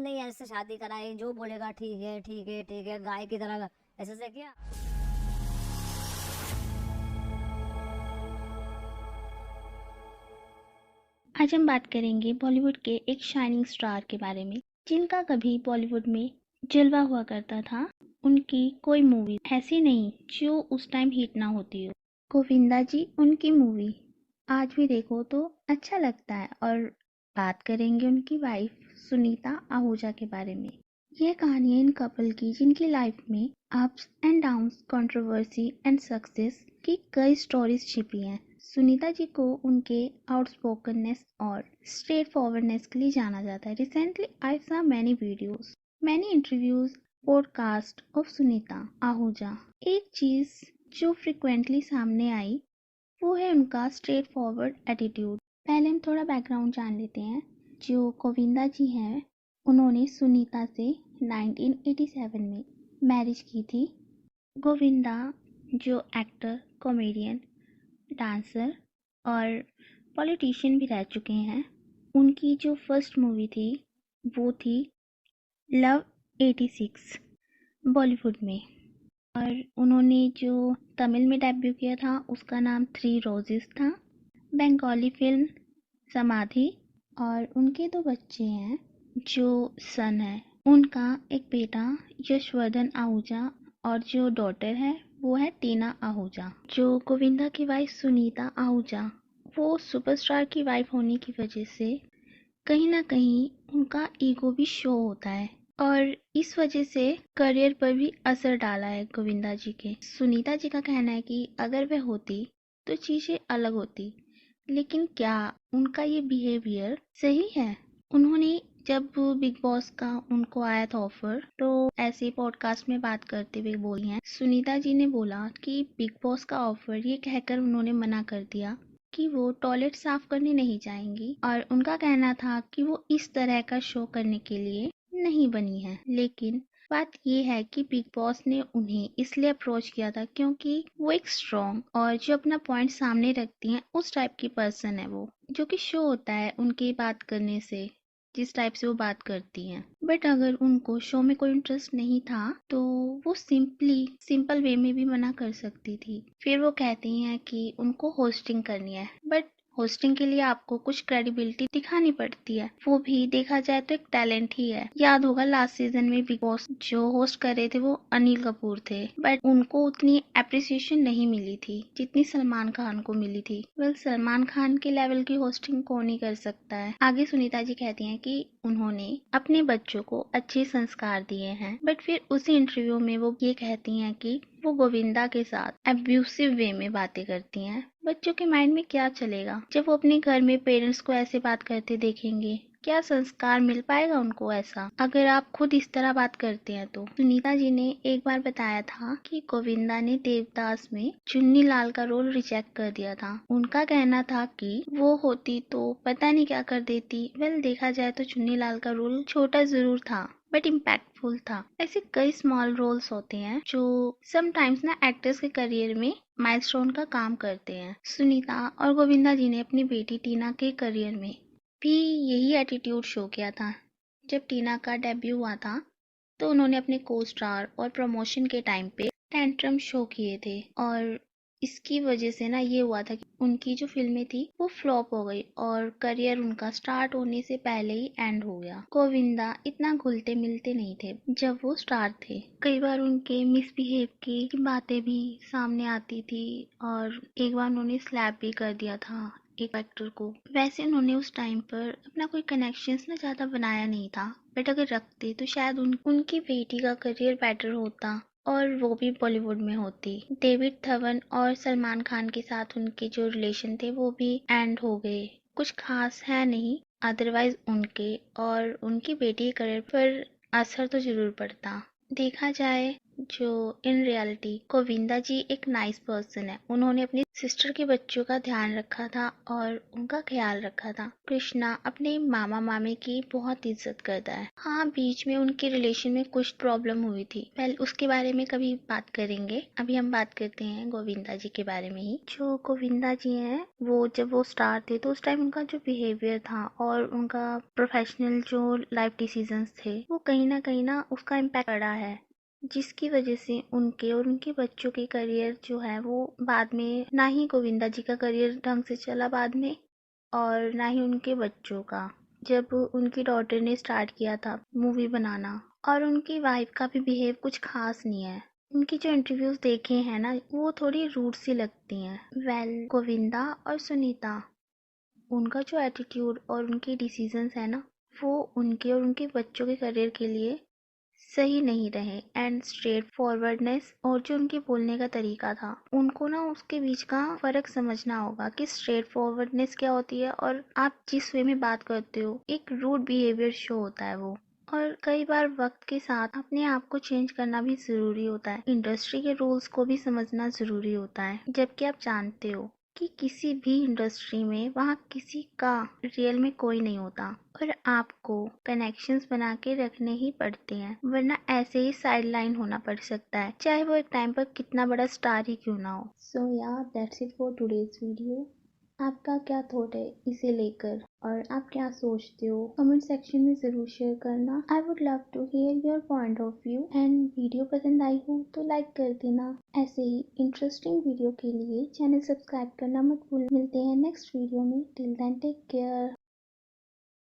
तुमने ही ऐसे शादी कराई, जो बोलेगा ठीक है ठीक है ठीक है, गाय की तरह ऐसे से किया। आज हम बात करेंगे बॉलीवुड के एक शाइनिंग स्टार के बारे में, जिनका कभी बॉलीवुड में जलवा हुआ करता था। उनकी कोई मूवी ऐसी नहीं जो उस टाइम हिट ना होती हो। गोविंदा जी, उनकी मूवी आज भी देखो तो अच्छा लगता है। और बात करेंगे उनकी वाइफ सुनीता आहूजा के बारे में। यह कहानी है इन कपल की, जिनकी लाइफ में ups and downs, controversy and success की कई स्टोरीज छिपी हैं। सुनीता जी को उनके आउटस्पोकननेस और स्ट्रेट फॉरवर्डनेस के लिए जाना जाता है। Recently I saw many videos, many interviews, podcast of Sunita Ahuja. एक चीज जो फ्रिक्वेंटली सामने आई वो है उनका स्ट्रेट फॉरवर्ड एटीट्यूड। पहले हम थोड़ा बैकग्राउंड जान लेते हैं। जो गोविंदा जी हैं, उन्होंने सुनीता से 1987 में मैरिज की थी। गोविंदा जो एक्टर, कॉमेडियन, डांसर और पॉलिटिशियन भी रह चुके हैं। उनकी जो फर्स्ट मूवी थी वो थी लव 86 बॉलीवुड में। और उन्होंने जो तमिल में डेब्यू किया था उसका नाम 3 रोजेस था। बंगाली फिल्म समाधि। और उनके 2 बच्चे हैं। जो सन है उनका एक बेटा यशवर्धन आहूजा और जो डॉटर है वो है टीना आहूजा। जो गोविंदा की वाइफ सुनीता आहूजा, वो सुपरस्टार की वाइफ होने की वजह से कहीं ना कहीं उनका ईगो भी शो होता है और इस वजह से करियर पर भी असर डाला है गोविंदा जी के। सुनीता जी का कहना है कि अगर वह होती तो चीजें अलग होती, लेकिन क्या उनका ये बिहेवियर सही है? उन्होंने जब बिग बॉस का उनको आया था ऑफर, तो ऐसे पॉडकास्ट में बात करते हुए बोली हैं सुनीता जी ने बोला कि बिग बॉस का ऑफर ये कहकर उन्होंने मना कर दिया कि वो टॉयलेट साफ करने नहीं जाएंगी। और उनका कहना था कि वो इस तरह का शो करने के लिए नहीं बनी है। लेकिन बात ये है कि बिग बॉस ने उन्हें इसलिए अप्रोच किया था क्योंकि वो एक स्ट्रॉन्ग और जो अपना पॉइंट सामने रखती हैं उस टाइप की पर्सन है वो, जो कि शो होता है उनकी बात करने से, जिस टाइप से वो बात करती हैं। बट अगर उनको शो में कोई इंटरेस्ट नहीं था तो वो सिंपल वे में भी मना कर सकती थी। फिर वो कहती हैं कि उनको होस्टिंग करनी है, बट होस्टिंग के लिए आपको कुछ क्रेडिबिलिटी दिखानी पड़ती है। वो भी देखा जाए तो एक टैलेंट ही है। याद होगा लास्ट सीजन में बिग बॉस जो होस्ट कर रहे थे वो अनिल कपूर थे, बट उनको उतनी अप्रिसिएशन नहीं मिली थी जितनी सलमान खान को मिली थी। वेल, सलमान खान के लेवल की होस्टिंग कौन ही कर सकता है। आगे सुनीता जी कहती हैं कि उन्होंने अपने बच्चों को अच्छे संस्कार दिए हैं, बट फिर उसी इंटरव्यू में वो ये कहती हैं कि वो गोविंदा के साथ अब्यूसिव वे में बातें करती हैं। बच्चों के माइंड में क्या चलेगा जब वो अपने घर में पेरेंट्स को ऐसे बात करते देखेंगे? क्या संस्कार मिल पाएगा उनको ऐसा, अगर आप खुद इस तरह बात करते हैं तो? सुनीता जी ने एक बार बताया था कि गोविंदा ने देवदास में चुन्नी लाल का रोल रिजेक्ट कर दिया था। उनका कहना था कि वो होती तो पता नहीं क्या कर देती। वेल, देखा जाए तो चुन्नी लाल का रोल छोटा जरूर था बट इम्पैक्टफुल था। ऐसे कई स्मॉल रोल्स होते हैं जो समटाइम्स ना एक्टर्स के करियर में माइलस्टोन का काम करते हैं। सुनीता और गोविंदा जी ने अपनी बेटी टीना के करियर में भी यही एटीट्यूड शो किया था। जब टीना का डेब्यू हुआ था तो उन्होंने अपने को स्टार और प्रमोशन के टाइम पे टेंट्रम शो किए थे और इसकी वजह से ना ये हुआ था कि उनकी जो फिल्में थी वो फ्लॉप हो गई और करियर उनका स्टार्ट होने से पहले ही एंड हो गया। गोविंदा इतना घुलते मिलते नहीं थे जब वो स्टार थे। कई बार उनके मिसबिहेव की बातें भी सामने आती थी और एक बार उन्होंने स्लैप भी कर दिया था एक एक्टर को। वैसे उन्होंने उस टाइम पर अपना कोई कनेक्शंस ना ज्यादा बनाया नहीं था, बट अगर रखते तो शायद उनकी बेटी का करियर बेटर होता और वो भी बॉलीवुड में होती। डेविड धवन और सलमान खान के साथ उनके जो रिलेशन थे वो भी एंड हो गए। कुछ खास है नहीं, अदरवाइज उनके और उनकी बेटी के करियर पर असर तो जरूर पड़ता। देखा जाए जो इन रियलिटी गोविंदा जी एक नाइस पर्सन है। उन्होंने अपनी सिस्टर के बच्चों का ध्यान रखा था और उनका ख्याल रखा था। कृष्णा अपने मामा मामी की बहुत इज्जत करता है। हाँ, बीच में उनके रिलेशन में कुछ प्रॉब्लम हुई थी, वेल उसके बारे में कभी बात करेंगे। अभी हम बात करते हैं गोविंदा जी के बारे में ही। जो गोविंदा जी हैं, वो जब वो स्टार थे तो उस टाइम उनका जो बिहेवियर था और उनका प्रोफेशनल जो लाइफ डिसीजंस थे, वो कहीं ना उसका इम्पैक्ट पड़ा है, जिसकी वजह से उनके और उनके बच्चों के करियर जो है वो बाद में, ना ही गोविंदा जी का करियर ढंग से चला बाद में और ना ही उनके बच्चों का। जब उनकी डॉटर ने स्टार्ट किया था मूवी बनाना, और उनकी वाइफ का भी बिहेव कुछ खास नहीं है। उनकी जो इंटरव्यूज देखे हैं ना, वो थोड़ी रूड सी लगती हैं। वेल, गोविंदा और सुनीता, उनका जो एटीट्यूड और उनके डिसीजंस है ना, वो उनके और उनके बच्चों के करियर के लिए सही नहीं रहे। एंड स्ट्रेट फॉरवर्डनेस और जो उनके बोलने का तरीका था, उनको ना उसके बीच का फर्क समझना होगा कि स्ट्रेट फॉरवर्डनेस क्या होती है और आप जिस वे में बात करते हो, एक रूड बिहेवियर शो होता है वो। और कई बार वक्त के साथ अपने आप को चेंज करना भी जरूरी होता है। इंडस्ट्री के रूल्स को भी समझना जरूरी होता है। जबकि आप जानते हो कि किसी भी इंडस्ट्री में वहाँ किसी का रियल में कोई नहीं होता और आपको कनेक्शंस बना के रखने ही पड़ते हैं, वरना ऐसे ही साइड लाइन होना पड़ सकता है, चाहे वो एक टाइम पर कितना बड़ा स्टार ही क्यों ना हो। सो या that's it for today's video. आपका क्या थॉट है इसे लेकर और आप क्या सोचते हो, कमेंट सेक्शन में ज़रूर शेयर करना। I would love to hear your point of view. And video पसंद आई हो तो लाइक कर देना। ऐसे ही इंटरेस्टिंग वीडियो के लिए चैनल सब्सक्राइब करना मत भूलना। मिलते हैं नेक्स्ट वीडियो में। Till then take care.